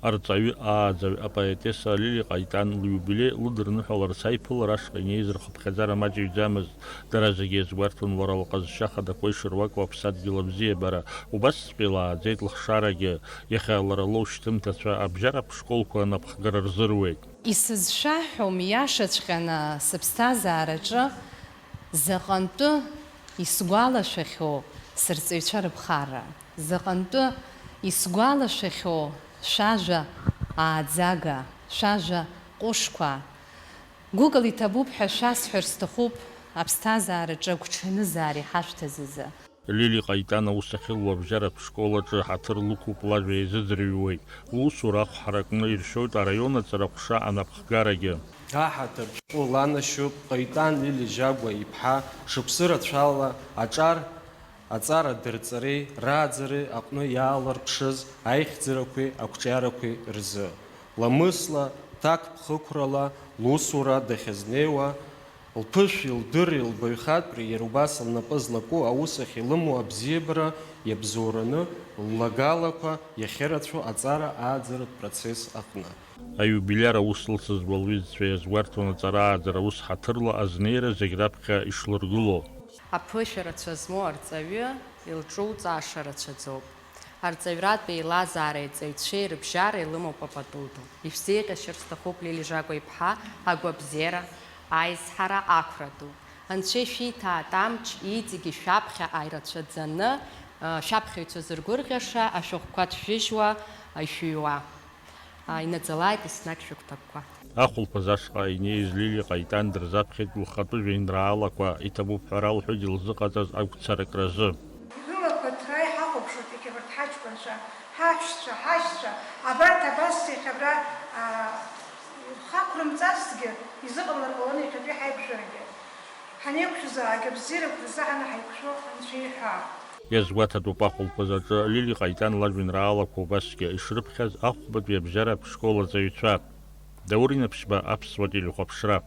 Арҵаҩы ааӡаҩ апоетесса Лили Ҟаитан лиубилеи лыдырныҳәаларц аиԥылара ашҟа инеизар хыԥхьаӡара маҷыҩӡамызт. Дара зегьы иазгәарҭон лара лҟазшьа хадақәа ишыруакуа аԥсадгьыл абзиабара. Убасҵәҟьа илааӡеит лыхшарагьы. Иахьа лара лоу шьҭымҭацәа абжьаратә школқәа напхгара рзыруеит. Исызшәаҳәом иашаҵәҟьаны сыԥсҭазаараҿы заҟантәы исгәалашәахьоу сырҵаҩцәа рыԥхара, заҟантәы исгәалашәахьоу шәажәа ааӡага, шәажәа ҟәышқәа. Гәыкала иҭабуп ҳәа шәасҳәар сҭахуп аԥсҭазаараҿы агәҽанызаара иҳашәҭаз азы. Лили Ҟаитан аус ахьылуа абжьаратә школаҿы ҳаҭыр лықәуп лажәа еизыӡырҩуеит. Лусура ахәҳаракны иршьоит араион аҵарахәша анапхгарагьы. Аҳаҭыр шәҟәы ланашьоуп Ҟаитан Лили Жьагәа иԥҳа шықәсы рацәала аҵара дырҵареи рааӡареи аҟны иаалырԥшыз аихьӡарақәеи ақәҿиарақәеи рзы. Ламысла, ҭак ԥхықәрала лусура дахьазнеиуа, лԥышәи лдыри лбаҩхатәреи иара убас лнапы злаку аус ахь илымоу абзиабара иабзоураны ллагалақәа иахьырацәоу аҵара ааӡаратә процесс аҟны. Аиубилиар аус лыцызуа лҩызцәа иазгәарҭон аҵара ааӡара ус ҳаҭырла азнеира зегь раԥхьа ишлыргыло. Аԥышәарацәа змоу арҵаҩы илҿуҵааша рацәаӡоуп. Арҵаҩратәи еилазаара иҵаҩцәеи рыбжьара илымоуп апатуду. Ишәзеиҟьашьыр сҭахуп Лили Жьагәа иԥҳа агәабзиара, аизҳара, ақәра ду. Анцәа ишәиҭаат амч иҵегьы шәаԥхьа аирацәаӡаны, шәаԥхьаҩцәа зыргәырӷьаша ашәҟәқәа ҭшәыжьуа, ишәыҩуа. Инаӡалааит еснагь шәыгәҭакқәа. Ахәылԥаз ашҟа инеиз Лили Ҟаитан дырзаԥхьеит лхатәы жәеинраалақәа, иҭабуп ҳәа ралҳәеит илзыҟаҵаз агәцаракразы. Ижәылақәа ҭра иҳахәаԥшуеит егьырҭ ҳаҷкәынцәа, ҳаҳәшьцәа, ҳашьцәа, абарҭ абас иахьабра хақәрымҵазҭгьы изыҟалар ҟалон иахьатәи ҳаиқәшәарагьы. Ҳанеиқәшәазаагьы абзиарақәа рзаҳаны ҳаиқәшәо Анцәа иҳәа. Иазгәаҭатәуп ахәылԥаз аҿы Лили Ҟаитан лажәеинраалақәа убасгьы ишрыԥхьаз ахәбатәи абжьаратә школ аҵаҩцәа. Даур Инаԥшьба, аԥсуа телехәаԥшра.